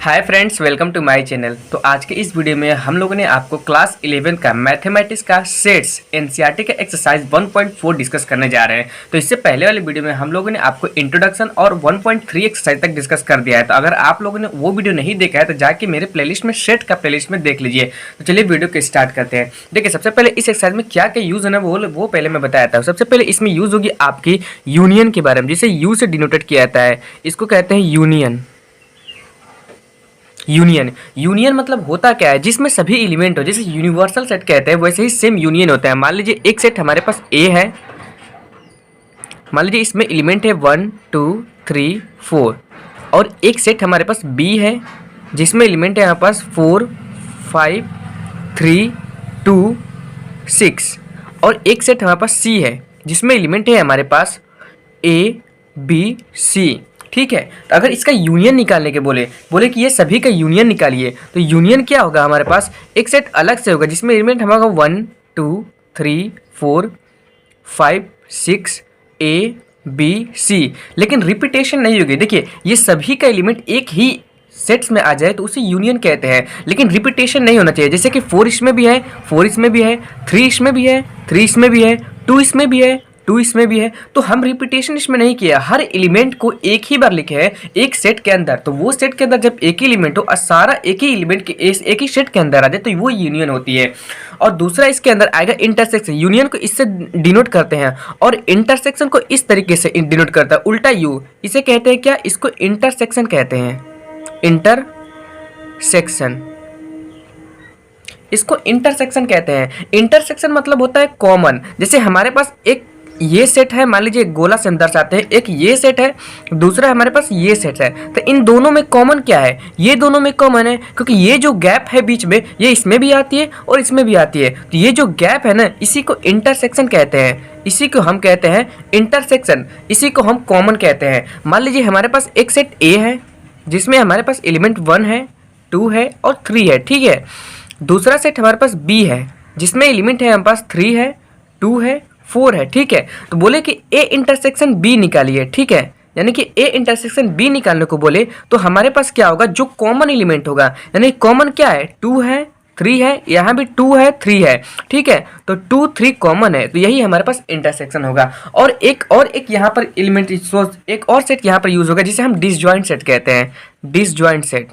Hi friends, welcome to my channel. तो आज के इस वीडियो में हम लोगों ने आपको क्लास 11 का मैथमेटिक्स का सेट्स एनसीईआरटी का एक्सरसाइज 1.4 डिस्कस करने जा रहे हैं। तो इससे पहले वाले वीडियो में हम लोगों ने आपको इंट्रोडक्शन और 1.3 एक्सरसाइज तक डिस्कस कर दिया है। तो अगर आप लोगों ने वो वीडियो नहीं देखा है तो जाके मेरे प्लेलिस्ट में सेट का प्लेलिस्ट में देख लीजिए। तो चलिए वीडियो को स्टार्ट करते हैं। देखिए, सबसे पहले इस एक्सरसाइज में क्या क्या यूज है ना वो पहले मैं बताया था। सबसे पहले इसमें यूज होगी आपकी यूनियन के बारे में, जिसे यू से डिनोटेड किया जाता है। इसको कहते हैं यूनियन। यूनियन मतलब होता क्या है, जिसमें सभी एलिमेंट हो। जैसे यूनिवर्सल सेट कहते हैं वैसे ही सेम यूनियन होता है। मान लीजिए एक सेट हमारे पास ए है, मान लीजिए इसमें एलिमेंट है 1 2 3 4, और एक सेट हमारे पास बी है जिसमें एलिमेंट है यहाँ पास 4 5 3 2 6, और एक सेट हमारे पास सी है जिसमें एलिमेंट है हमारे पास ए बी सी। ठीक है, तो अगर इसका यूनियन निकालने के बोले कि ये सभी का यूनियन निकालिए, तो यूनियन क्या होगा हमारे पास, एक सेट अलग से होगा जिसमें एलिमेंट हमारा 1 2 3 4 5 6 ए बी सी, लेकिन रिपीटेशन नहीं होगी। देखिए, ये सभी का एलिमेंट एक ही सेट्स में आ जाए तो उसे यूनियन कहते हैं, लेकिन रिपीटेशन नहीं होना चाहिए। जैसे कि 4 इसमें भी है, 4 इसमें भी है, 3 इसमें भी है, 3 इसमें भी है, 2 इसमें भी है, 2 इसमें भी है। तो हम रिपीटेशन इसमें नहीं किया, हर एलिमेंट को एक ही बार लिखे हैं एक सेट के अंदर। तो वो सेट के अंदर जब एक ही एलिमेंट हो और सारा एक ही एलिमेंट के एक ही सेट के अंदर आ जाए तो वो यूनियन होती है। और दूसरा इसके अंदर आएगा इंटरसेक्शन। यूनियन को इससे डिनोट करते हैं और इंटरसेक्शन को इस तरीके से डिनोट करता है, उल्टा यू। इसे कहते हैं क्या, इसको इंटरसेक्शन कहते हैं, इंटरसेक्शन। इसको इंटरसेक्शन कहते हैं। इंटरसेक्शन मतलब होता है कॉमन। जैसे हमारे पास एक ये सेट है, मान लीजिए गोला से हम दर्शाते हैं, एक ये सेट है, दूसरा हमारे पास ये सेट है। तो इन दोनों में कॉमन क्या है, ये दोनों में कॉमन है क्योंकि ये जो गैप है बीच में, ये इसमें भी आती है और इसमें भी आती है। तो ये जो गैप है ना, इसी को इंटरसेक्शन कहते हैं, इसी को हम कहते हैं इंटरसेक्शन, इसी को हम कॉमन कहते हैं। मान लीजिए हमारे पास एक सेट ए है जिसमें हमारे पास एलिमेंट 1 है, 2 है और 3 है। ठीक है, दूसरा सेट हमारे पास बी है जिसमें एलिमेंट है हमारे पास 3 है, 2 है, 4 है। ठीक है, तो बोले कि ए इंटरसेक्शन बी निकालिए। ठीक है, यानी कि ए इंटरसेक्शन बी निकालने को बोले तो हमारे पास क्या होगा, जो कॉमन एलिमेंट होगा, यानी कॉमन क्या है, 2 है, 3 है, यहाँ भी 2 है, 3 है। ठीक है, तो 2 3 कॉमन है, तो यही हमारे पास इंटरसेक्शन होगा। और एक यहाँ पर एलिमेंट, एक और सेट यहाँ पर यूज होगा जिसे हम डिसजॉइंट सेट कहते हैं, डिसजॉइंट सेट,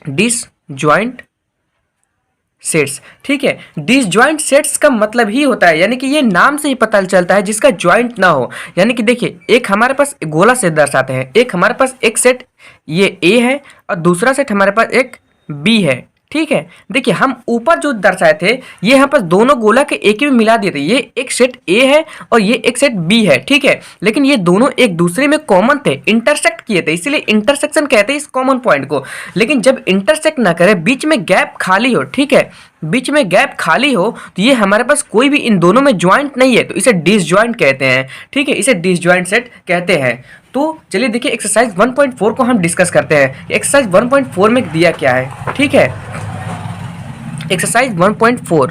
डिसजॉइंट सेट्स। ठीक है, डिसजॉइंट सेट्स का मतलब ही होता है, यानी कि ये नाम से ही पता चलता है जिसका जॉइंट ना हो। यानी कि देखिए, एक हमारे पास गोला सेट दर्शाते हैं, एक हमारे पास एक सेट ये ए है और दूसरा सेट हमारे पास एक बी है। ठीक है, देखिए हम ऊपर जो दर्शाए थे ये यहाँ पर दोनों गोला के एक ही में मिला दिए थे। ये एक सेट ए है और ये एक सेट बी है। ठीक है, लेकिन ये दोनों एक दूसरे में कॉमन थे, इंटरसेक्ट किए थे, इसीलिए इंटरसेक्शन कहते हैं इस कॉमन पॉइंट को। लेकिन जब इंटरसेक्ट ना करे, बीच में गैप खाली हो, ठीक है, बीच में गैप खाली हो, तो ये हमारे पास कोई भी इन दोनों में ज्वाइंट नहीं है, तो इसे डिसजॉइंट कहते हैं। ठीक है, इसे डिसजॉइंट सेट कहते हैं। तो चलिए देखिए, एक्सरसाइज 1.4 को हम डिस्कस करते हैं। एक्सरसाइज 1.4 में दिया क्या है। ठीक है, एक्सरसाइज 1.4,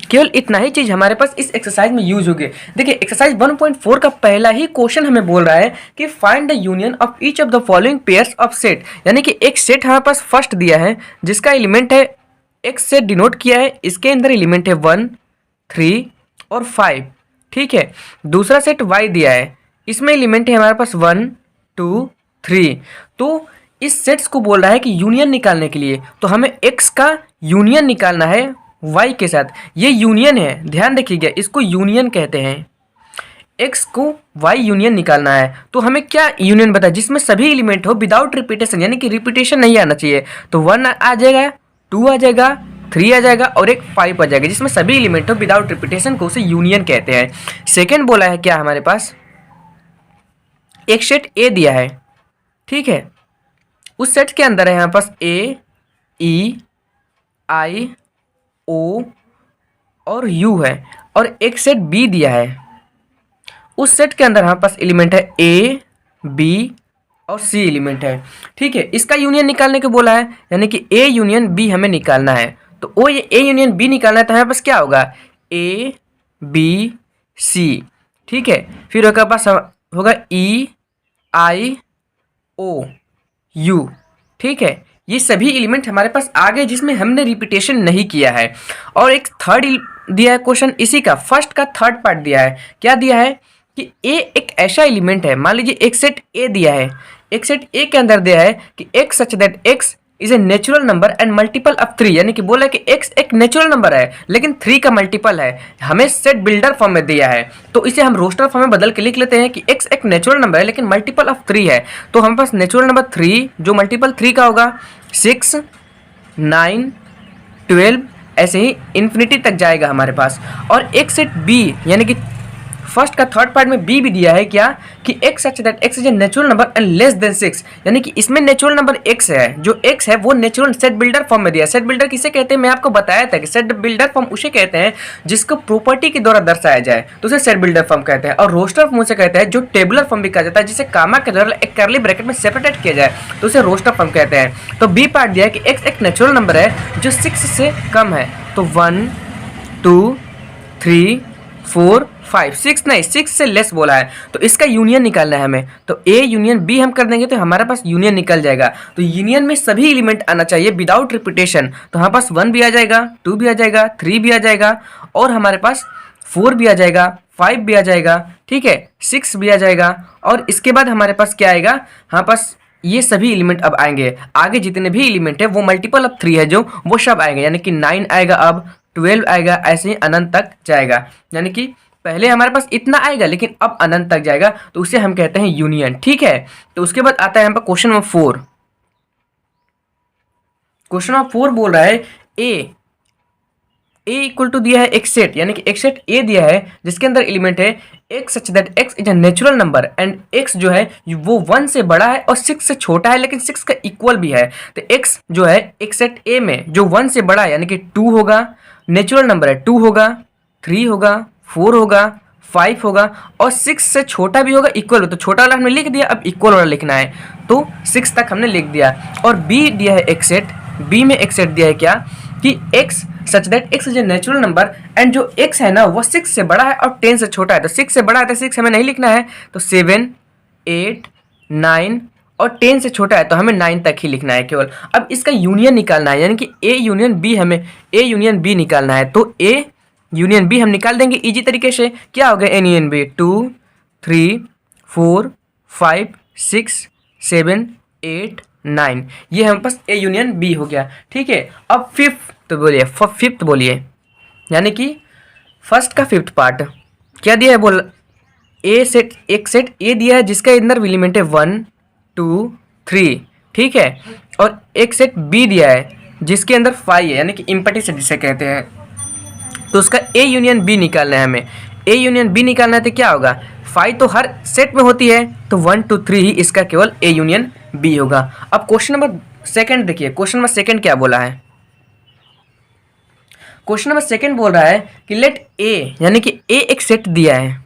केवल इतना ही चीज हमारे पास इस एक्सरसाइज में यूज होगी। देखिए, एक्सरसाइज 1.4 का पहला ही क्वेश्चन हमें बोल रहा है कि find the union of each of the following pairs of set. यानी कि एक सेट हमारे पास फर्स्ट दिया है जिसका एलिमेंट है एक्स से डिनोट किया है, इसके अंदर एलिमेंट है 1 3 और 5। ठीक है, दूसरा सेट वाई दिया है, इसमें एलिमेंट है हमारे पास 1 2 3। तो इस सेट्स को बोल रहा है कि यूनियन निकालने के लिए तो हमें एक्स का यूनियन निकालना है वाई के साथ। ये यूनियन है, ध्यान रखिएगा, इसको यूनियन कहते हैं। एक्स को वाई यूनियन निकालना है तो हमें क्या यूनियन बताए, जिसमें सभी एलिमेंट हो विदाउट रिपीटेशन, यानी कि रिपीटेशन नहीं आना चाहिए। तो 1 आ जाएगा, 2 आ जाएगा, 3 आ जाएगा और एक 5 आ जाएगा, जिसमें सभी एलिमेंट हो विदाउट रिपीटेशन को उसे यूनियन कहते हैं। सेकेंड बोला है क्या हमारे पास, एक सेट ए दिया है। ठीक है, उस सेट के अंदर है यहाँ पास ए ई आई ओ और यू है, और एक सेट बी दिया है। उस सेट के अंदर हमारे पास एलिमेंट है ए बी और सी एलिमेंट है। ठीक है, इसका यूनियन निकालने को बोला है, यानी कि ए यूनियन बी हमें निकालना है। तो ओ ये ए यूनियन बी निकालना है तो हमारे पास क्या होगा, ए बी सी। ठीक है, फिर हमारे पास होगा ई आई ओ यू, ठीक है। ये सभी एलिमेंट हमारे पास आ गए जिसमें हमने रिपीटेशन नहीं किया है। और एक थर्ड दिया है क्वेश्चन, इसी का फर्स्ट का थर्ड पार्ट दिया है। क्या दिया है कि ए एक ऐसा एलिमेंट है, मान लीजिए एक सेट ए दिया है, एक सेट ए के अंदर दिया है कि x such that x is a natural number and multiple of 3, यानी कि बोला है कि x एक नेचुरल नंबर है लेकिन 3 का मल्टीपल है। हमें सेट बिल्डर फॉर्म में दिया है तो इसे हम रोस्टर फॉर्म में बदल के लिख लेते हैं कि x एक नेचुरल नंबर है लेकिन मल्टीपल ऑफ 3 है। तो हमारे पास नेचुरल नंबर 3 जो मल्टीपल 3 का होगा 6, 9, 12, ऐसे ही इन्फिनिटी तक जाएगा हमारे पास। और एक सेट बी यानी कि फर्स्ट का थर्ड पार्ट में बी भी दिया है क्या कि x such that x is a natural number and less than 6, यानी कि इसमें नेचुरल नंबर x है, जो x है वो नेचुरल सेट बिल्डर फॉर्म में दिया। सेट बिल्डर किसे कहते हैं, मैं आपको बताया था कि सेट बिल्डर फॉर्म उसे कहते हैं जिसको प्रॉपर्टी के द्वारा दर्शाया जाए तो उसे सेट बिल्डर फॉर्म कहते हैं। और रोस्टर फॉर्म उसे कहते हैं जो टेबुलर फॉर्म भी कहा जाता है, जिसे कामा के द्वारा एक कर्ली ब्रैकेट में सेपरेट किया जाए तो उसे रोस्टर फॉर्म कहते हैं। तो बी पार्ट दिया है कि x एक नेचुरल नंबर है जो 6 से कम है, तो 1, 2, 3, 4, 5, 6 नहीं 6 से लेस बोला है तो इसका यूनियन निकालना है हमें। तो ए यूनियन बी हम कर देंगे तो हमारे पास यूनियन निकल जाएगा। तो यूनियन में सभी एलिमेंट आना चाहिए विदाउट रिपीटेशन, तो हमारे पास 1 भी आ जाएगा, 2 भी आ जाएगा, 3 भी आ जाएगा और हमारे पास 4 भी आ जाएगा, 5 भी आ जाएगा, ठीक है, 6 भी आ जाएगा। और इसके बाद हमारे पास क्या आएगा, हमारे पास ये सभी एलिमेंट अब आएंगे। आगे जितने भी एलिमेंट है वो मल्टीपल ऑफ 3 है जो वो सब आएंगे, यानी कि 9 आएगा, अब 12 आएगा, ऐसे ही अनंत तक जाएगा। यानी कि पहले हमारे पास इतना आएगा लेकिन अब अनंत तक जाएगा तो उसे हम कहते हैं यूनियन, ठीक है। तो उसके बाद आता है हम पर क्वेश्चन नंबर 4। क्वेश्चन नंबर 4 बोल रहा है ए इक्वल टू दिया है एक सेट, यानी कि एक सेट ए दिया है जिसके अंदर एलिमेंट है x such that x is a natural number and x जो है वो 1 से बड़ा है और 6 से छोटा है लेकिन 6 का इक्वल भी है। तो x जो है एक सेट ए में जो 1 से बड़ा है यानी कि 2 होगा, नेचुरल नंबर है 2 होगा, 3 होगा, 4 होगा, 5 होगा और 6 से छोटा भी होगा, इक्वल हो। तो छोटा वाला हमने लिख दिया, अब इक्वल वाला लिखना है तो 6 तक हमने लिख दिया। और b दिया है एक सेट, b में एक सेट दिया है क्या कि x such that x is a natural number and जो x है ना वो 6 से बड़ा है और 10 से छोटा है। तो 6 से बड़ा है तो 6 हमें नहीं लिखना है, तो 7, 8, 9 और 10 से छोटा है तो हमें 9 तक ही लिखना है केवल। अब इसका यूनियन निकालना है, यानी कि a यूनियन b, हमें a यूनियन b निकालना है। तो a यूनियन b हम निकाल देंगे इजी तरीके से। क्या हो गया a यूनियन b, 2, 3, 4, 5, 6, 7, 8, 9, ये हमारे पास a यूनियन b हो गया, ठीक है। अब फिफ्थ बोलिए, यानी कि फर्स्ट का फिफ्थ पार्ट क्या दिया है, बोल ए सेट, एक सेट ए दिया है जिसका अंदर एलिमेंट है 1, 2, 3, ठीक है। और एक सेट बी दिया है जिसके अंदर 5 है, यानी कि इम्पटी सेट जिसे कहते हैं। तो उसका ए यूनियन बी निकालना है हमें। ए यूनियन बी निकालना है तो क्या होगा, 5 तो हर सेट में होती है तो 1, 2, 3 ही इसका केवल ए यूनियन बी होगा। अब क्वेश्चन नंबर सेकंड देखिए, क्वेश्चन नंबर सेकंड क्या बोला है। क्वेश्चन नंबर सेकंड बोल रहा है कि लेट ए, यानी कि ए एक सेट दिया है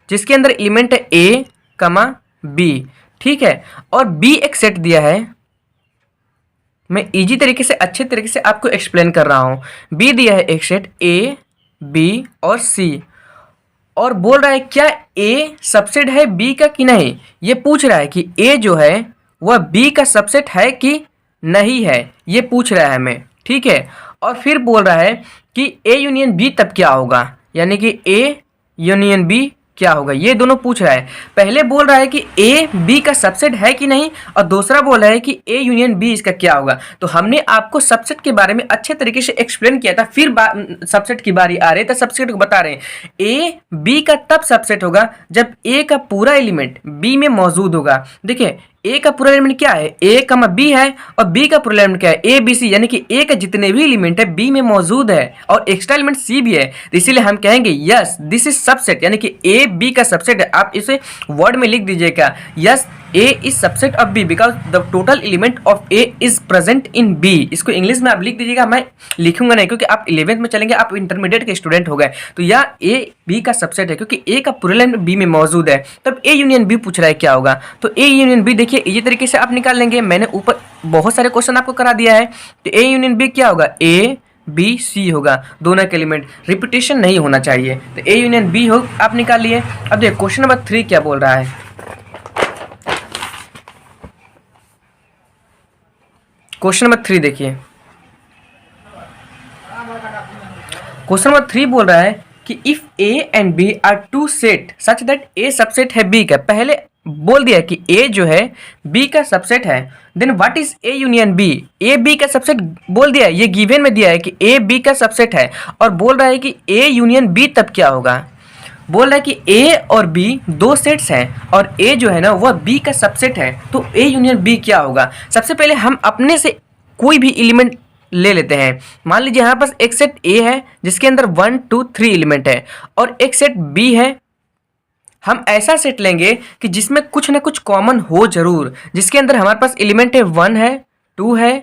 जिसके अंदर एलिमेंट है ए कमा बी, ठीक है। और बी एक सेट दिया है, मैं इजी तरीके से अच्छे तरीके से आपको एक्सप्लेन कर रहा हूँ। बी दिया है एक सेट ए, बी और सी, और बोल रहा है क्या ए सबसेट है बी का कि नहीं। ये पूछ रहा है कि ए जो है वह बी का सबसेट है कि नहीं है, ये पूछ रहा है हमें, ठीक है। और फिर बोल रहा है कि ए यूनियन बी तब क्या होगा, यानी कि ए यूनियन बी क्या होगा, ये दोनों पूछ रहा है। पहले बोल रहा है कि ए बी का सबसेट है कि नहीं, और दूसरा बोल रहा है कि ए यूनियन बी इसका क्या होगा। तो हमने आपको सबसेट के बारे में अच्छे तरीके से एक्सप्लेन किया था, फिर सबसेट की बारी आ रही है तो सबसेट को बता रहे हैं। ए बी का तब सबसेट होगा जब ए का पूरा एलिमेंट बी में मौजूद होगा। देखिए ए का पूरा एलिमेंट क्या है, ए कमा बी है, और बी का पूरा एलिमेंट क्या है, ए बी सी, यानी कि ए का जितने भी एलिमेंट है बी में मौजूद है और एक्स्ट्रा एलिमेंट सी भी है। तो इसीलिए हम कहेंगे यस दिस इज सबसेट, यानी कि ए बी का सबसेट है। आप इसे वर्ड में लिख दीजिएगा, yes A is subset of B because the total element of A is present in B. इसको इंग्लिश में आप लिख दीजिएगा, मैं लिखूंगा नहीं क्योंकि आप 11th में चलेंगे, आप इंटरमीडिएट के स्टूडेंट हो गए। तो यह ए बी का सबसेट है क्योंकि ए का पूरा एलिमेंट बी में मौजूद है, तब ए यूनियन बी पूछ रहा है क्या होगा। तो ए यूनियन बी देखिए इसी तरीके से आप निकाल लेंगे, मैंने ऊपर बहुत सारे क्वेश्चन आपको करा दिया है। तो ए यूनियन बी क्या होगा, ए बी सी होगा, दोनों के एलिमेंट, रिपीटेशन नहीं होना चाहिए। तो ए यूनियन बी हो आप निकाल लिए। अब देखिए क्वेश्चन नंबर 3 क्या बोल रहा है। क्वेश्चन नंबर 3 देखिए, क्वेश्चन नंबर 3 बोल रहा है कि if A and B are two set such that A subset है बी का, पहले बोल दिया कि ए जो है बी का सबसेट है, then what is A union B, A B का सबसेट बोल दिया है, ये गिवन में दिया है कि ए बी का सबसेट है, और बोल रहा है कि ए यूनियन बी तब क्या होगा। बोल रहा है कि ए और बी दो सेट्स हैं और ए जो है ना वह बी का सबसेट है, तो ए यूनियन बी क्या होगा। सबसे पहले हम अपने से कोई भी एलिमेंट ले लेते हैं। मान लीजिए यहाँ पास एक सेट ए है जिसके अंदर 1 2 3 एलिमेंट है, और एक सेट बी है। हम ऐसा सेट लेंगे कि जिसमें कुछ ना कुछ कॉमन हो जरूर, जिसके अंदर हमारे पास एलिमेंट है 1 है 2 है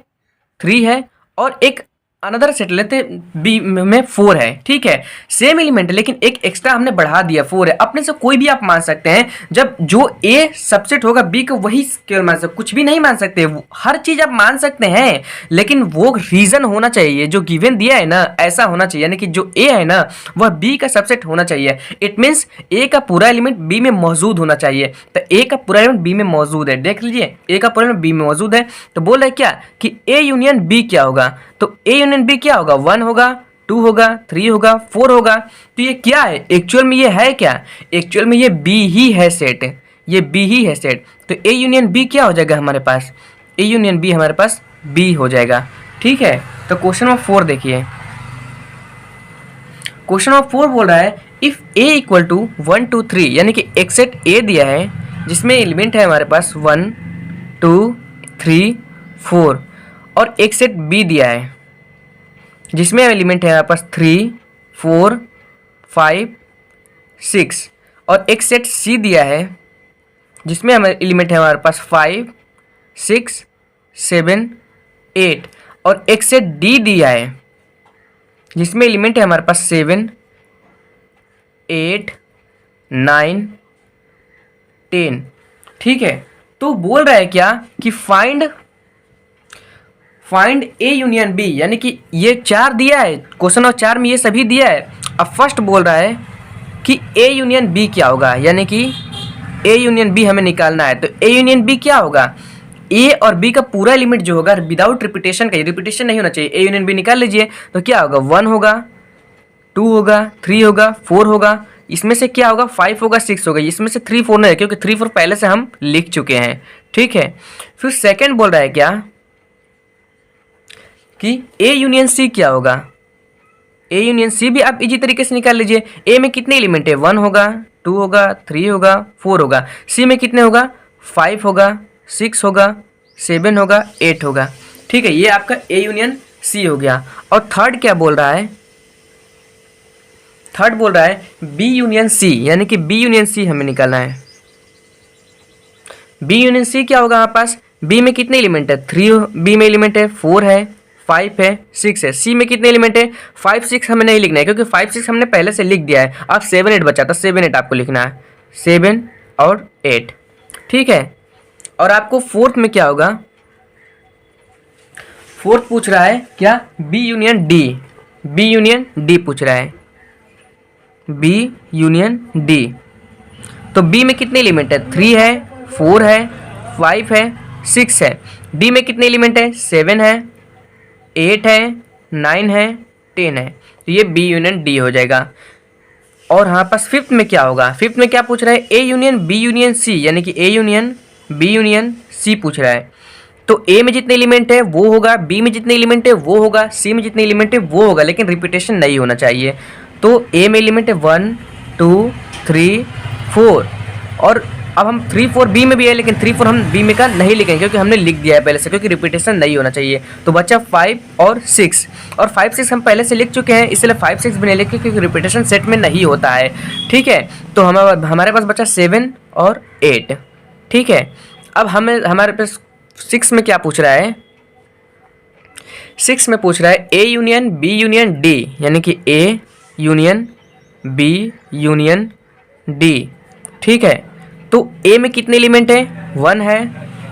3 है, और एक अनदर सेट लेते बी में 4 है। ठीक है, सेम एलिमेंट है लेकिन एक एक्स्ट्रा हमने बढ़ा दिया 4 है। अपने से कोई भी आप मान सकते हैं, जब जो ए सबसेट होगा बी को वही केवल मान सकते, कुछ भी नहीं मान सकते, हर चीज आप मान सकते हैं लेकिन वो रीजन होना चाहिए जो गिवन दिया है ना, ऐसा होना चाहिए, यानी कि जो ए है ना वह बी का सबसेट होना चाहिए। इट मीन्स ए का पूरा एलिमेंट बी में मौजूद होना चाहिए। तो ए का पूरा एलिमेंट बी में मौजूद है, देख लीजिए ए का पूरा एलिमेंट बी में मौजूद है। तो बोल रहे क्या कि ए यूनियन बी क्या होगा, तो ए यूनियन बी क्या होगा, 1 होगा 2 होगा 3 होगा 4 होगा। तो ये क्या है एक्चुअल में, ये है क्या, एक्चुअल में ये बी ही है सेट, ये बी ही है सेट। तो ए यूनियन बी क्या हो जाएगा हमारे पास, ए यूनियन बी हमारे पास बी हो जाएगा। ठीक है, तो क्वेश्चन नंबर 4 देखिए, क्वेश्चन नंबर 4 बोल रहा है इफ ए इक्वल टू 1 2 3, यानी कि एक सेट ए दिया है जिसमें एलिमेंट है हमारे पास 1 2 3 4, और एक सेट बी दिया है जिसमें एलिमेंट है हमारे पास 3 4 5 6, और एक सेट सी दिया है जिसमें हमारे एलिमेंट है हमारे पास 5 6 7 8, और एक सेट डी दिया है जिसमें एलिमेंट है हमारे पास 7 8 9 10। ठीक है, तो बोल रहा है क्या कि फाइंड ए यूनियन बी, यानी कि ये 4 दिया है क्वेश्चन नंबर 4 में, ये सभी दिया है। अब फर्स्ट बोल रहा है कि ए यूनियन बी क्या होगा, यानी कि ए यूनियन बी हमें निकालना है। तो ए यूनियन बी क्या होगा, ए और बी का पूरा एलिमेंट जो होगा विदाउट रिपीटेशन का, रिपीटेशन नहीं होना चाहिए, ए यूनियन बी निकाल लीजिए। तो क्या होगा, 1 होगा 2 होगा 3 होगा 4 होगा, इसमें से क्या होगा 5 होगा 6 होगा, इसमें से 3 4 नहीं है क्योंकि 3 4 पहले से हम लिख चुके हैं। ठीक है, फिर सेकेंड बोल रहा है क्या कि ए यूनियन सी क्या होगा, ए यूनियन सी भी आप इजी तरीके से निकाल लीजिए। ए में कितने एलिमेंट है, 1 होगा 2 होगा 3 होगा 4 होगा, सी में कितने होगा 5 होगा 6 होगा 7 होगा 8 होगा। ठीक है, ये आपका ए यूनियन सी हो गया। और थर्ड क्या बोल रहा है, थर्ड बोल रहा है बी यूनियन सी, यानी कि बी यूनियन सी हमें निकालना है। बी यूनियन सी क्या होगा हमारे पास, बी में कितने एलिमेंट है 3, बी में एलिमेंट है 4 है 5 है 6 है, सी में कितने एलिमेंट है 5 6 हमें नहीं लिखना है क्योंकि 5 6 हमने पहले से लिख दिया है। अब 7 8 बचा, तो 7 8 आपको लिखना है, 7 और 8। ठीक है, और आपको फोर्थ में क्या होगा, फोर्थ पूछ रहा है क्या, B union D, B union D पूछ रहा है, बी यूनियन डी। तो बी में कितने एलिमेंट है, 3 है 4 है 5 है 6 है, डी में कितने एलिमेंट है 7 है 8 है 9 है 10 है। तो ये बी यूनियन डी हो जाएगा। और हमारे पास फिफ्थ में क्या होगा, फिफ्थ में क्या पूछ रहा है, A union B union C, यानी कि A union B union C पूछ रहा है। तो ए में जितने एलिमेंट है वो होगा, बी में जितने एलिमेंट है वो होगा, सी में जितने एलिमेंट है वो होगा, लेकिन रिपीटेशन नहीं होना चाहिए। तो ए में एलिमेंट है 1 2 3 4, और अब हम 3 4 बी में भी है लेकिन 3 4 हम बी में का नहीं लिखेंगे क्योंकि हमने लिख दिया है पहले से, क्योंकि रिपीटेशन नहीं होना चाहिए। तो बचा 5 और 6, और 5 6 हम पहले से लिख चुके हैं, इसलिए 5 6 भी नहीं लिखे क्योंकि रिपीटेशन सेट में नहीं होता है। ठीक है, तो हमारे पास बचा 7 और 8। ठीक है, अब हमारे पास 6 में क्या पूछ रहा है, 6 में पूछ रहा है A union B union D, यानी कि A union B union D. ठीक है, तो ए में कितने एलिमेंट है, 1 है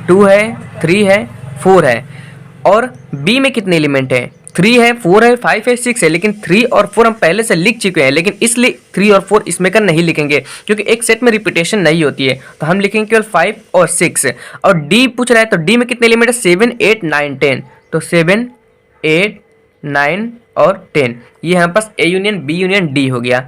2 है 3 है 4 है, और बी में कितने एलिमेंट है 3 है, 4 है, 5 है, 6 है, लेकिन 3 और 4 हम पहले से लिख चुके हैं, लेकिन इसलिए 3 और 4 इसमें का नहीं लिखेंगे क्योंकि एक सेट में रिपीटेशन नहीं होती है, तो हम लिखेंगे केवल 5 और 6। और डी पूछ रहा है तो डी में कितने एलिमेंट है? 7, 8, 9, 10। तो 7, 8, 9 और 10, ये हमारे पास A union B union D हो गया,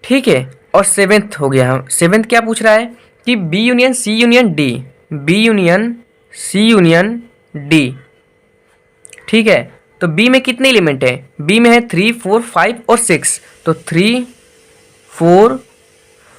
ठीक है। और सेवेंथ हो गया, हम सेवेंथ क्या पूछ रहा है कि B union C union D, B union C union D, ठीक है। तो बी में कितने एलिमेंट है? बी में है 3, 4, 5 और 6, तो 3, 4,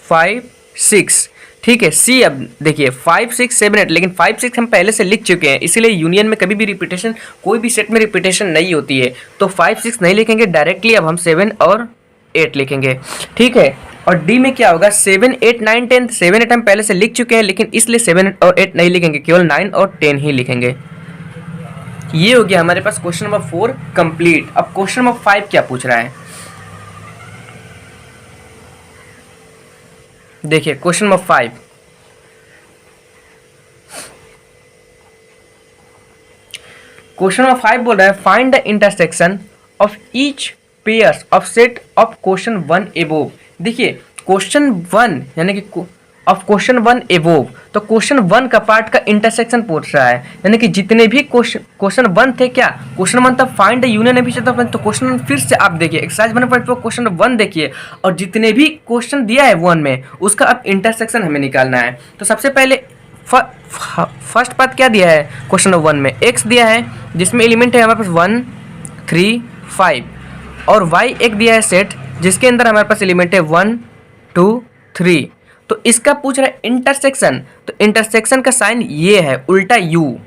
5, 6, ठीक है। सी अब देखिए 5, 6, 7, 8, लेकिन 5, 6 हम पहले से लिख चुके हैं, इसीलिए यूनियन में कभी भी रिपीटेशन, कोई भी सेट में रिपीटेशन नहीं होती है, तो 5, 6 नहीं लिखेंगे डायरेक्टली, अब हम 7 और 8 लिखेंगे, ठीक है। और डी में क्या होगा? 7, 8, 9, 10, 7, 8 हम पहले से लिख चुके हैं, लेकिन इसलिए 7 और 8 नहीं लिखेंगे, केवल 9 और 10 ही लिखेंगे। ये हो गया हमारे पास क्वेश्चन नंबर 4 कंप्लीट। अब क्वेश्चन नंबर 5 क्या पूछ रहा है, देखिए क्वेश्चन नंबर 5, क्वेश्चन नंबर 5 बोल रहा है find the intersection of each pairs of set of question 1 above. देखिए क्वेश्चन 1 यानी कि ऑफ क्वेश्चन 1 एबोव, तो क्वेश्चन 1 का पार्ट का इंटरसेक्शन पूछ रहा है, यानी कि जितने भी क्वेश्चन 1 थे, क्या क्वेश्चन 1 था find the union of each of the, तो क्वेश्चन फिर से आप देखिए एक्सरसाइज 1.4 क्वेश्चन 1 देखिए, और जितने भी क्वेश्चन दिया है 1 में उसका अब इंटरसेक्शन हमें निकालना है। तो सबसे पहले फर्स्ट पार्ट क्या दिया है क्वेश्चन 1 में? एक्स दिया है जिसमें एलिमेंट है हमारे पास 1, 3, 5, और वाई एक दिया है सेट जिसके अंदर हमारे पास एलिमेंट है 1, 2, 3। तो इसका पूछ रहा है इंटरसेक्शन, तो इंटरसेक्शन का साइन ये है उल्टा यू,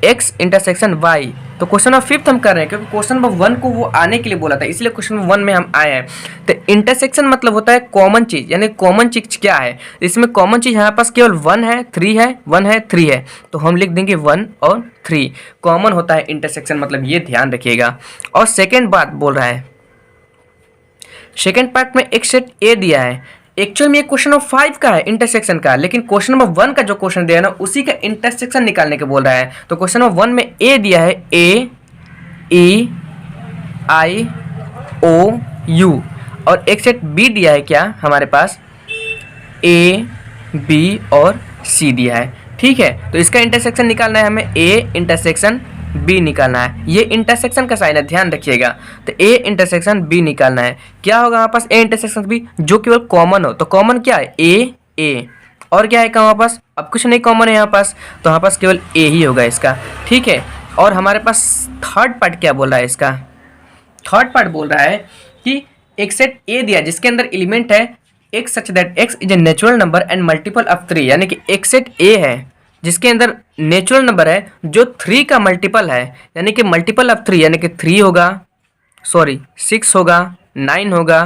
एक्स इंटरसेक्शन वाई। तो क्वेश्चन नंबर 5 हम कर रहे हैं क्योंकि क्वेश्चन नंबर 1 को वो आने के लिए बोला था, इसलिए क्वेश्चन नंबर 1 में हम आए हैं। तो इंटरसेक्शन मतलब होता है कॉमन चीज, यानी कॉमन चीज क्या है? इसमें कॉमन चीज हमारे पास केवल 1 है, 3 है, 1 है, 3 है, तो हम लिख देंगे 1 और 3 कॉमन होता है इंटरसेक्शन, मतलब ये ध्यान रखिएगा। और सेकेंड बात बोल रहा है, सेकेंड पार्ट में एक सेट ए दिया है, एक्चुअल में ये क्वेश्चन नंबर 5 का है इंटरसेक्शन का, लेकिन क्वेश्चन नंबर 1 का जो क्वेश्चन दिया है ना उसी का इंटरसेक्शन निकालने के बोल रहा है। तो क्वेश्चन नंबर 1 में ए दिया है, ए, ई, आई, ओ, यू, और एक सेट बी दिया है क्या हमारे पास? ए, बी और सी दिया है, ठीक है। तो इसका इंटरसेक्शन निकालना है हमें, ए इंटरसेक्शन बी निकालना है, ये इंटरसेक्शन का साइन है, ध्यान रखिएगा। तो ए इंटरसेक्शन बी निकालना है, क्या होगा हमारे पास? ए इंटरसेक्शन बी जो केवल कॉमन हो, तो कॉमन क्या है? ए, ए, और क्या है हमारे पास? अब कुछ नहीं कॉमन है यहाँ पास, तो हमारे पास केवल ए ही होगा इसका, ठीक है। और हमारे पास थर्ड पार्ट क्या बोल रहा है इसका? थर्ड पार्ट बोल रहा है कि एक सेट ए दिया जिसके अंदर एलिमेंट है x such that x is a natural number and multiple of 3, यानी कि एक सेट ए है जिसके अंदर नेचुरल नंबर है जो 3 का मल्टीपल है, यानी कि मल्टीपल ऑफ 3, यानी कि 3 होगा, सॉरी 6 होगा, 9 होगा,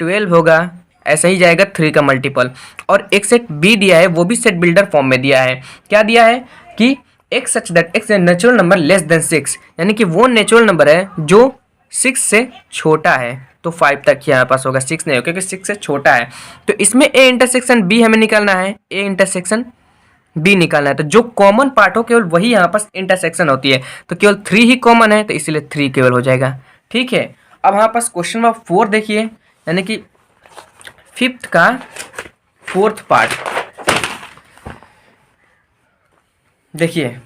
12 होगा, ऐसा ही जाएगा 3 का मल्टीपल। और एक सेट बी दिया है, वो भी सेट बिल्डर फॉर्म में दिया है, क्या दिया है कि x such that x a natural number less than 6, यानी कि वो नेचुरल नंबर है जो 6 से छोटा है, तो 5 तक ही हमारे पास होगा, 6 नहीं होगा क्योंकि 6 से छोटा है। तो इसमें ए इंटरसेक्शन बी हमें निकालना है, ए इंटरसेक्शन बी निकालना है, तो जो कॉमन पार्ट हो केवल वही यहाँ पास इंटरसेक्शन होती है, तो केवल 3 ही कॉमन है, तो इसीलिए 3 केवल हो जाएगा, ठीक है। अब हमारे पास क्वेश्चन नंबर 4 देखिए, यानी कि 5th का 4th पार्ट देखिए।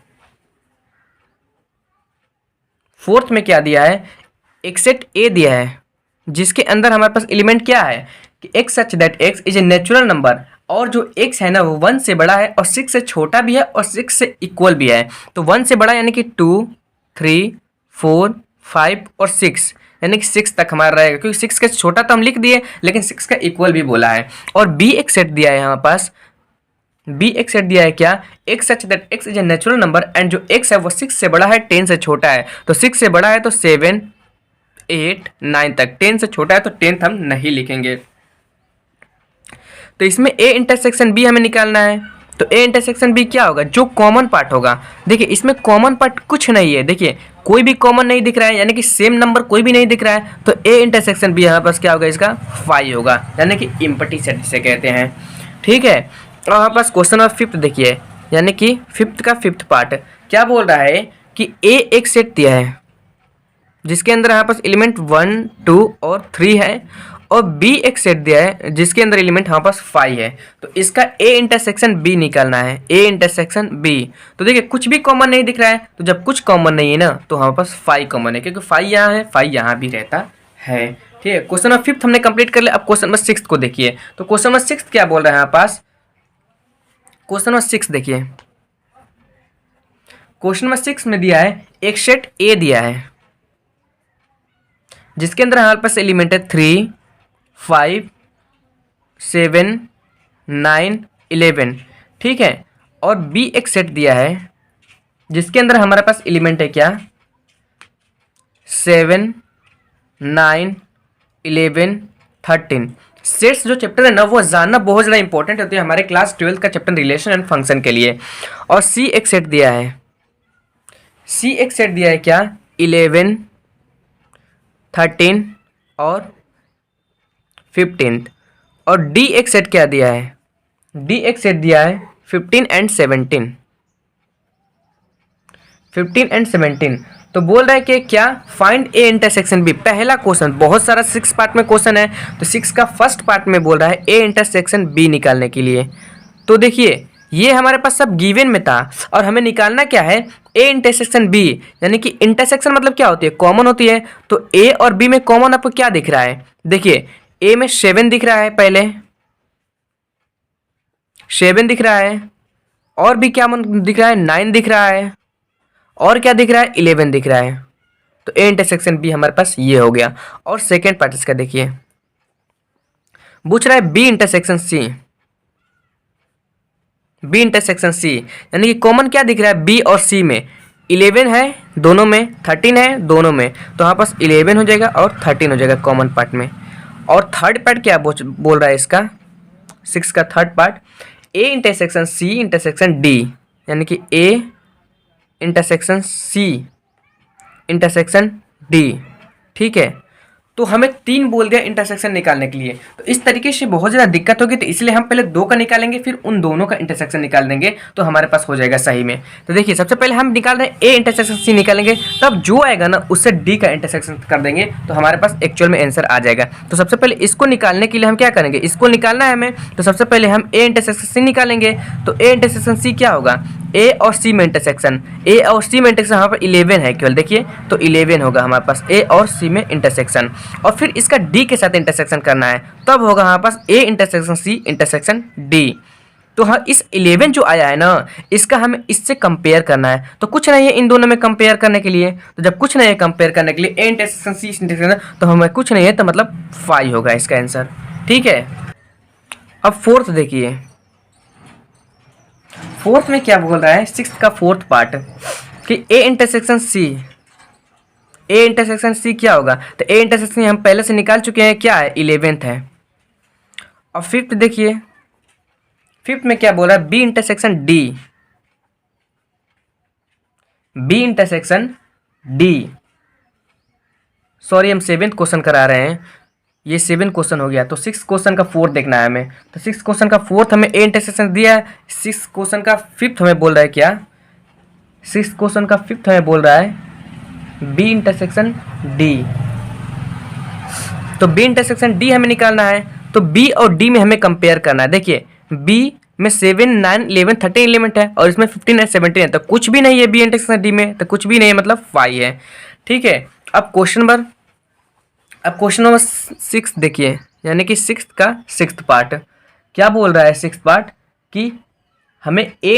4th में क्या दिया है? एक सेट ए दिया है जिसके अंदर हमारे पास एलिमेंट क्या है कि x such that x is a natural number, और जो x है ना वो 1 से बड़ा है और 6 से छोटा भी है और 6 से इक्वल भी है। तो 1 से बड़ा यानी कि 2, 3, 4, 5 और 6, यानी कि 6 तक हमारा रहेगा, क्योंकि 6 का छोटा तो हम लिख दिए लेकिन 6 का इक्वल भी बोला है। और b एक सेट दिया है हमारे पास, b एक सेट दिया है क्या? x such that x is a natural number and जो x है वो 6 से बड़ा है, 10 से छोटा है। तो 6 से बड़ा है तो 7, 8, 9 तक, 10 से छोटा है तो 10th हम नहीं लिखेंगे। तो इसमें ए इंटरसेक्शन बी हमें निकालना है, तो ए इंटरसेक्शन बी क्या होगा? जो कॉमन पार्ट होगा। देखिए इसमें कॉमन पार्ट कुछ नहीं है, देखिए कोई भी कॉमन नहीं दिख रहा है, यानी कि सेम नंबर कोई भी नहीं दिख रहा है, तो ए इंटरसेक्शन बी हमारे पास क्या होगा? इसका 5 होगा, यानी कि एम्प्टी सेट जिसे कहते हैं, ठीक है। और हमारे पास क्वेश्चन नंबर 5th देखिए, यानी कि 5th का 5th पार्ट क्या बोल रहा है कि ए एक सेट दिया है, जिसके अंदर हमारे पास एलिमेंट 1, 2 और 3 है, और बी एक सेट दिया है जिसके अंदर एलिमेंट हमारे पास 5 है। तो इसका ए इंटरसेक्शन बी निकालना है, ए इंटरसेक्शन बी। तो देखिए कुछ भी कॉमन नहीं दिख रहा है, तो जब कुछ कॉमन नहीं है ना तो हमारे पास 5 कॉमन है, क्योंकि 5 यहाँ है, 5 यहाँ भी रहता है। ठीक है, क्वेश्चन नंबर 5 हमने कंप्लीट कर लिया। अब क्वेश्चन नंबर 6 को देखिए। तो क्वेश्चन नंबर 6 क्या बोल रहा है हमारे पास, क्वेश्चन नंबर 6 देखिए। क्वेश्चन नंबर 6 में दिया है एक सेट ए दिया है जिसके अंदर हमारे पास एलिमेंट है 3, 5, 7, 9, 11। ठीक है, और बी एक सेट दिया है जिसके अंदर हमारे पास एलिमेंट है क्या, 7, 9, 11, 13। सेट्स जो चैप्टर है ना वो जानना बहुत ज़्यादा इंपॉर्टेंट होती है हमारे क्लास 12 का चैप्टर रिलेशन एंड फंक्शन के लिए। और सी एक सेट दिया है, सी एक सेट दिया है क्या, 11, 13 और 15। और डी एक सेट क्या दिया है, डी एक सेट दिया है 15 एंड 17, 15 एंड 17। तो बोल रहा है कि क्या, फाइंड ए इंटरसेक्शन बी। पहला क्वेश्चन, बहुत सारा 6 पार्ट में क्वेश्चन है, तो 6 का फर्स्ट पार्ट में बोल रहा है ए इंटरसेक्शन बी निकालने के लिए। तो देखिए ये हमारे पास सब गिवन में था और हमें निकालना क्या है, ए इंटरसेक्शन बी। यानी कि इंटरसेक्शन मतलब क्या होती है, कॉमन होती है। तो ए और बी में कॉमन आपको क्या दिख रहा है, देखिए ए में 7 दिख रहा है, पहले 7 दिख रहा है, और भी क्या दिख रहा है, 9 दिख रहा है, और क्या दिख रहा है, 11 दिख रहा है। तो ए इंटरसेक्शन बी हमारे पास ये हो गया। और सेकेंड पार्ट इसका देखिए, पूछ रहा है B intersection C, B intersection C. यानी कि कॉमन क्या दिख रहा है बी और सी में, 11 है दोनों में, 13 है दोनों में, तो हमारे पास 11 हो जाएगा और 13 हो जाएगा कॉमन पार्ट में। और थर्ड पार्ट क्या बोल रहा है इसका, 6 का third part, A intersection C intersection D. यानी कि A intersection C intersection D. ठीक है, तो हमें 3 बोल दिया इंटरसेक्शन निकालने के लिए। तो इस तरीके से बहुत ज़्यादा दिक्कत होगी, तो इसलिए हम पहले 2 का निकालेंगे, फिर उन दोनों का इंटरसेक्शन निकाल देंगे, तो हमारे पास हो जाएगा सही में। तो देखिए सबसे पहले हम निकाल रहे हैं ए इंटरसेक्शन सी निकालेंगे, तब जो आएगा ना उससे डी का इंटरसेक्शन कर देंगे, तो हमारे पास एक्चुअल में आंसर आ जाएगा। तो सबसे पहले इसको निकालने के लिए हम क्या करेंगे, इसको निकालना है हमें, तो सबसे पहले हम ए इंटरसेक्शन सी निकालेंगे। तो ए इंटरसेक्शन सी क्या होगा, ए और सी में इंटरसेक्शन, ए और सी में इंटरसेक्शन हमारे पास 11 है केवल, देखिए तो 11 होगा हमारे पास ए और सी में इंटरसेक्शन। और फिर इसका डी के साथ इंटरसेक्शन करना है, तब होगा हमारे पास A intersection C intersection D. तो हाँ, इस 11 जो आया है ना, इसका हमें इससे कंपेयर करना है। तो कुछ नहीं है इन दोनों में कंपेयर करने के लिए, तो जब कुछ नहीं है कंपेयर करने के लिए, ए इंटरसेक्शन सी इंटरसेक्शन, तो हमें कुछ नहीं है, तो मतलब 5 होगा इसका आंसर। ठीक है, अब फोर्थ देखिए, फोर्थ में क्या बोल रहा है, 6 का फोर्थ पार्ट, कि A intersection C, A intersection सी क्या होगा। तो ए इंटरसेक्शन हम पहले से निकाल चुके हैं, क्या है, 11th है। और फिफ्थ देखिए, फिफ्थ में क्या बोल रहा है, B intersection D, B intersection D. Sorry, हम 7th क्वेश्चन करा रहे हैं, ये 7 क्वेश्चन हो गया। तो 6 क्वेश्चन का 4th देखना है हमें। तो 6 क्वेश्चन का 4th हमें ए इंटरसेक्शन दिया है, 6 क्वेश्चन का 5th हमें बोल रहा है क्या, 6 क्वेश्चन का 5th हमें बोल रहा है बी इंटरसेक्शन डी। तो बी इंटरसेक्शन डी हमें निकालना है, तो बी और डी में हमें कंपेयर करना है। देखिए बी में 7, 9, 11, 13 एलिमेंट है, और इसमें 15 है 17 है, तो कुछ भी नहीं है बी इंटरसेक्शन डी में, तो कुछ भी नहीं है मतलब 5 है। ठीक है, अब क्वेश्चन नंबर 6 देखिए, यानी कि 6 का 6th पार्ट क्या बोल रहा है, 6th पार्ट कि हमें A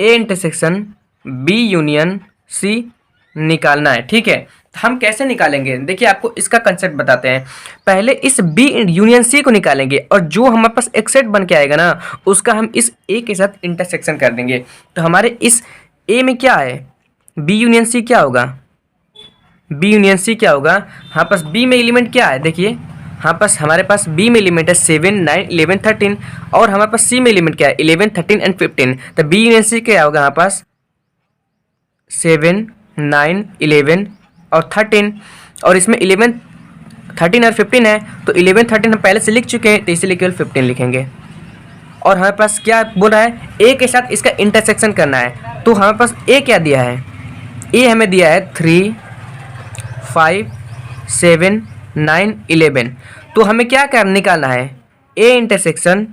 intersection B union C निकालना है। ठीक है, हम कैसे निकालेंगे, देखिए आपको इसका कंसेप्ट बताते हैं। पहले इस बी यूनियन सी को निकालेंगे, और जो हमारे पास एक सेट बन के आएगा ना, उसका हम इस ए के साथ इंटरसेक्शन कर देंगे। तो हमारे इस ए में क्या है, बी यूनियन सी क्या होगा, बी यूनियन सी क्या होगा, हमारे पास बी में एलिमेंट क्या है, देखिए हमारे पास बी में एलिमेंट है 7, 9, 11, 13, और हमारे पास सी में एलिमेंट क्या है, 11, 13 एंड 15। तो बी यूनियन सी क्या होगा, हमारे पास 7, 9, 11 और 13, और इसमें 11, 13 और 15 है, तो 11, 13 हम पहले से लिख चुके हैं, तो इसीलिए केवल 15 लिखेंगे। और हमारे पास क्या बोल रहा है, ए के साथ इसका इंटरसेक्शन करना है, तो हमारे पास ए क्या दिया है, ए हमें दिया है 3, 5, 7, 9, 11। तो हमें क्या कर निकालना है, ए इंटरसेक्शन,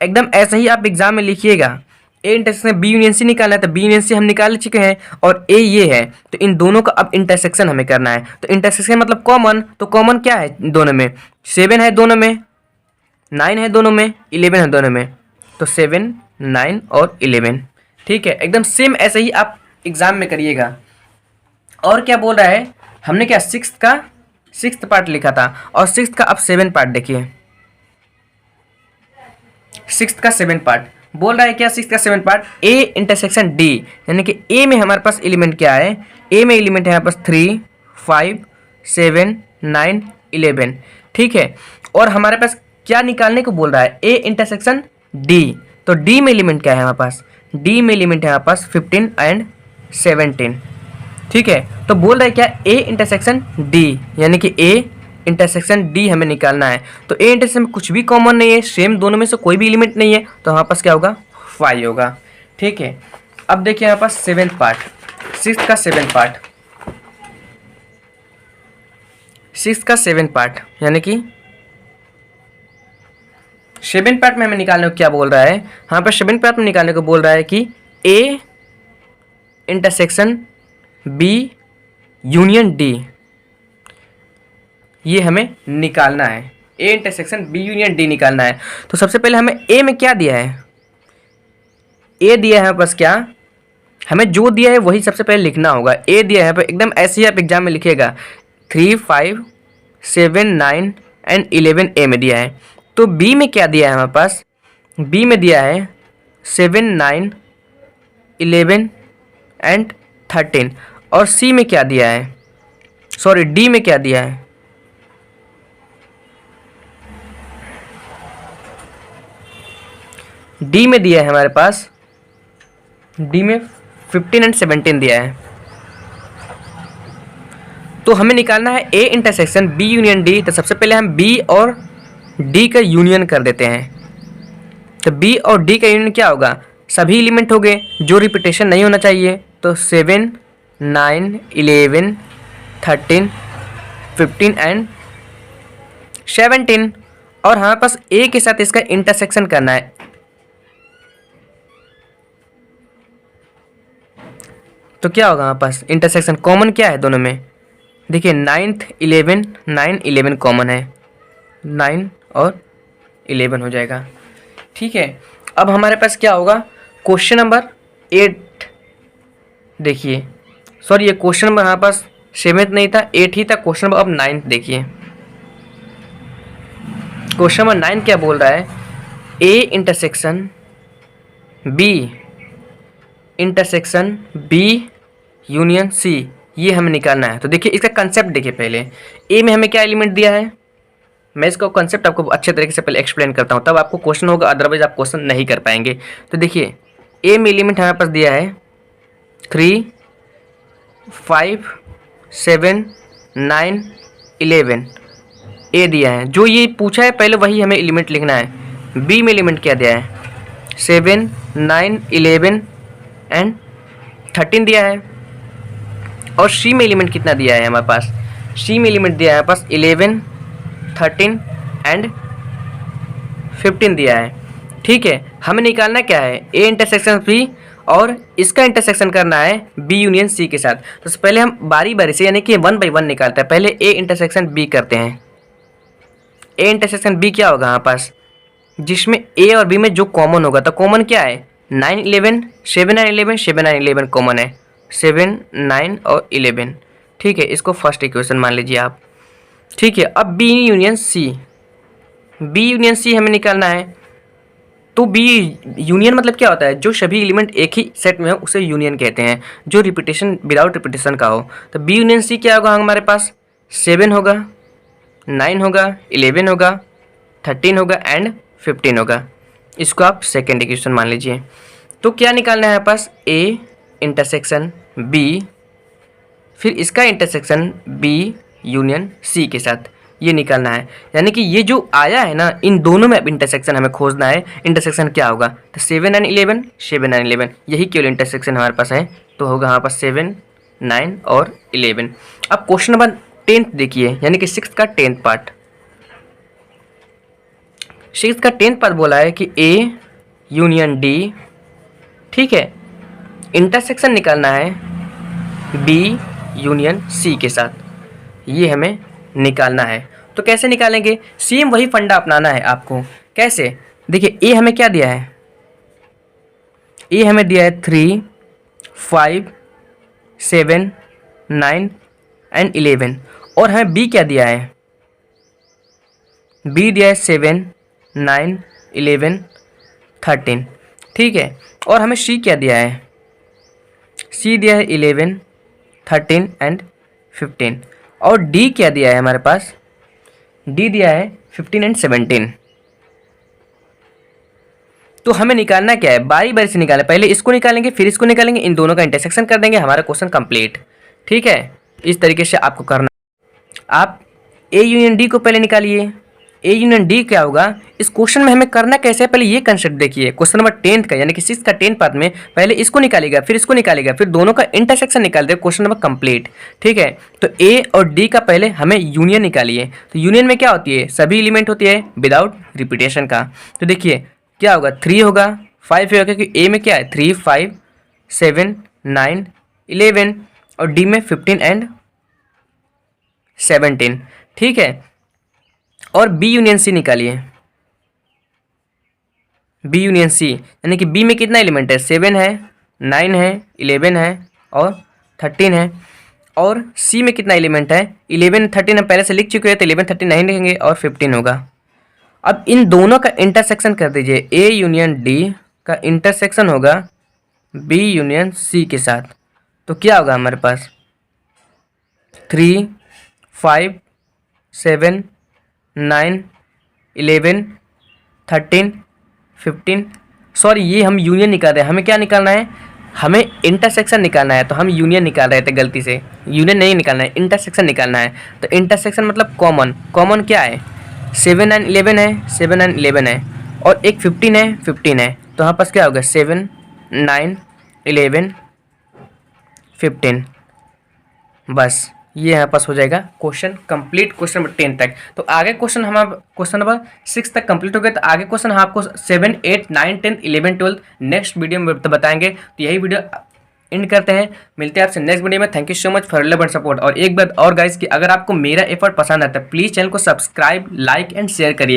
एकदम ऐसा ही आप एग्जाम में लिखिएगा। A intersection B union C निकालना है, तो बी यूनियन सी हम निकाल चुके हैं और ए ये है, तो इन दोनों का अब इंटरसेक्शन हमें करना है। तो इंटरसेक्शन मतलब कॉमन, तो कॉमन क्या है दोनों में, 7 है दोनों में, 9 है दोनों में, 11 है दोनों में, तो 7, 9 और 11। ठीक है, एकदम सेम ऐसे ही आप एग्जाम में करिएगा। और क्या बोल रहा है, हमने क्या सिक्स्थ पार्ट लिखा था और सिक्स्थ का अब 7 पार्ट देखिए। सिक्स्थ का 7 पार्ट बोल रहा है क्या, सिक्स्थ का 7 पार्ट, ए इंटरसेक्शन डी, यानी कि ए में हमारे पास एलिमेंट क्या है, ए में एलिमेंट है हमारे पास 3, 5, 7, 9, 11। ठीक है, और हमारे पास क्या निकालने को बोल रहा है, ए इंटरसेक्शन डी। तो डी में एलिमेंट क्या है हमारे पास, डी में एलिमेंट है हमारे पास 15 एंड 17। ठीक है, तो बोल रहा है क्या, ए इंटरसेक्शन डी, यानी कि ए इंटरसेक्शन डी हमें निकालना है। तो ए इंटरसेक्शन में कुछ भी कॉमन नहीं है, सेम दोनों में से कोई भी एलिमेंट नहीं है, तो हमारे पास क्या होगा, 5 होगा। ठीक है, अब देखिए हमारे पास 7th पार्ट, सिक्स्थ का 7 पार्ट, सिक्स्थ का 7 पार्ट, यानी कि 7 पार्ट में हमें निकालने को क्या बोल रहा है, हमारे पास 7 पार्ट में निकालने को बोल रहा है कि A intersection B union D, ये हमें निकालना है, A intersection B union D निकालना है। तो सबसे पहले हमें ए में क्या दिया है, ए दिया है बस, क्या हमें जो दिया है वही सबसे पहले लिखना होगा। ए दिया है पर एकदम ऐसे ही आप एग्जाम में लिखिएगा, 3, 5, 7, 9 एंड 11 ए में दिया है। तो बी में क्या दिया है हमारे पास, बी में दिया है 7, 9, 11 एंड 13। और सी में क्या दिया है, सॉरी डी में क्या दिया है, डी में दिया है हमारे पास, डी में 15 एंड 17 दिया है। तो हमें निकालना है A intersection B union D. तो सबसे पहले हम बी और डी का यूनियन कर देते हैं। तो बी और डी का यूनियन क्या होगा, सभी एलिमेंट हो गए जो रिपीटेशन नहीं होना चाहिए। तो 7, 9, 11, 13, 15 एंड 17। और हमारे पास ए के साथ इसका इंटरसेक्शन करना है। तो क्या होगा हमारे पास इंटरसेक्शन, कॉमन क्या है दोनों में, देखिए 9th 11, 9, 11 कॉमन है, 9 और 11 हो जाएगा। ठीक है, अब हमारे पास क्या होगा, क्वेश्चन नंबर 8 देखिए, सॉरी ये क्वेश्चन नंबर हमारे पास 7th नहीं था, 8 ही था क्वेश्चन नंबर। अब 9th देखिए, क्वेश्चन नंबर 9 क्या बोल रहा है, A intersection B union C, ये हमें निकालना है। तो देखिए इसका कंसेप्ट देखिए, पहले ए में हमें क्या एलिमेंट दिया है, मैं इसका कंसेप्ट आपको अच्छे तरीके से पहले एक्सप्लेन करता हूँ, तब आपको क्वेश्चन होगा, अदरवाइज आप क्वेश्चन नहीं कर पाएंगे। तो देखिए ए में एलिमेंट हमारे पास दिया है 3, 5, 7, 9, 11 ए दिया है, जो ये पूछा है पहले वही हमें एलिमेंट लिखना है। बी में एलिमेंट क्या दिया है, 7, 9, 11 एंड 13 दिया है। और सी में एलिमेंट कितना दिया है हमारे पास, सी में एलिमेंट दिया है हमारे पास 11, 13 एंड 15 दिया है। ठीक है, हमें निकालना क्या है, ए इंटरसेक्शन बी और इसका इंटरसेक्शन करना है बी यूनियन सी के साथ। तो पहले हम बारी बारी से यानी कि 1 by 1 निकालते हैं। पहले ए इंटरसेक्शन बी करते हैं। ए इंटरसेक्शन बी क्या होगा हमारे पास, जिसमें ए और बी में जो कॉमन होगा, तो कॉमन क्या है 9, 11, 7, 9, 11, 7, 9, 11 कॉमन है, 7, 9 और 11। ठीक है, इसको फर्स्ट इक्वेशन मान लीजिए आप। ठीक है, अब बी यूनियन सी हमें निकालना है। तो बी यूनियन मतलब क्या होता है, जो सभी एलिमेंट एक ही सेट में हो उसे यूनियन कहते हैं, जो रिपीटेशन विदाउट रिपीटेशन का हो। तो बी यूनियन सी क्या होगा हमारे पास, 7 होगा, 9 होगा, 11 होगा, 13 होगा एंड 15 होगा। इसको आप सेकेंड इक्वेशन मान लीजिए। तो क्या निकालना है हमारे पास, ए इंटरसेक्शन बी, फिर इसका इंटरसेक्शन बी यूनियन सी के साथ, ये निकालना है। यानी कि ये जो आया है ना, इन दोनों में अब इंटरसेक्शन हमें खोजना है। इंटरसेक्शन क्या होगा, तो 7 एंड 11, 7 एंड 11 यही केवल इंटरसेक्शन हमारे पास है, तो होगा हमारे पास 7, 9 और 11। अब क्वेश्चन नंबर 10 देखिए, यानी कि 6 का 10th पार्ट। 6 का 10th पार्ट बोला है कि ए यूनियन डी, ठीक है, इंटरसेक्शन निकालना है बी यूनियन सी के साथ, ये हमें निकालना है। तो कैसे निकालेंगे, सेम वही फंडा अपनाना है आपको। कैसे, देखिए ए हमें क्या दिया है, ए हमें दिया है 3, 5, 7, 9 एंड 11, और हमें बी क्या दिया है, बी दिया है 7, 9, 11, 13, ठीक है। और हमें सी क्या दिया है, सी दिया है 11, 13 एंड 15, और डी क्या दिया है हमारे पास, डी दिया है 15 एंड 17। तो हमें निकालना क्या है, बारी बारी से निकालें, पहले इसको निकालेंगे फिर इसको निकालेंगे, इन दोनों का इंटरसेक्शन कर देंगे, हमारा क्वेश्चन कंप्लीट, ठीक है। इस तरीके से आपको करना। आप ए यूनियन डी को पहले निकालिए। ए यूनियन डी क्या होगा, इस क्वेश्चन में हमें करना कैसे है, पहले ये कंसेप्ट देखिए। क्वेश्चन नंबर 10 का यानी कि 6 का 10 पार्ट में पहले इसको निकालेगा फिर इसको निकालेगा, फिर दोनों का इंटरसेक्शन निकाल दे, क्वेश्चन नंबर कंप्लीट, ठीक है। तो ए और डी का पहले हमें यूनियन निकालिए। तो यूनियन में क्या होती है, सभी एलिमेंट होती है विदाउट रिपीटेशन का। तो देखिए क्या होगा, 3 होगा, 5 होगा, क्योंकि ए में क्या है 3, 5, 7, 9, 11, और डी में 15 एंड 17, ठीक है। और बी यूनियन सी निकालिए, बी यूनियन सी यानी कि बी में कितना एलिमेंट है, 7 है, 9 है, 11 है और 13 है। और सी में कितना एलिमेंट है, 11, 13 हम पहले से लिख चुके हैं, तो 11, 13 नहीं लिखेंगे और 15 होगा। अब इन दोनों का इंटरसेक्शन कर दीजिए, ए यूनियन डी का इंटरसेक्शन होगा बी यूनियन सी के साथ। तो क्या होगा हमारे पास 3, 5, 7, 9, 11, 13, 15, सॉरी ये हम यूनियन निकाल रहे हैं, हमें क्या निकालना है, हमें इंटरसेक्शन निकालना है। तो हम यूनियन निकाल रहे थे गलती से, यूनियन नहीं निकालना है, इंटरसेक्शन निकालना है। तो इंटरसेक्शन मतलब कॉमन, कॉमन क्या है, 7 एंड 11 है, 7 एंड 11 है, और एक 15 है, 15 है। तो हमारे पास क्या होगा 7, 9, 11, 15, बस ये यहाँ पास हो जाएगा क्वेश्चन कंप्लीट, क्वेश्चन नंबर 10 तक। तो आगे क्वेश्चन हम क्वेश्चन नंबर 6 तक कंप्लीट हो गए। तो आगे क्वेश्चन हम आपको 7, 8, 9, 10, 11, 12 नेक्स्ट वीडियो में बताएंगे। तो यही वीडियो एंड करते हैं, मिलते हैं आपसे नेक्स्ट वीडियो में। Thank you so much for love and support. और एक बात और गाइस कि अगर आपको मेरा एफर्ट पसंद आता है प्लीज़ चैनल को सब्सक्राइब, लाइक एंड शेयर करिए।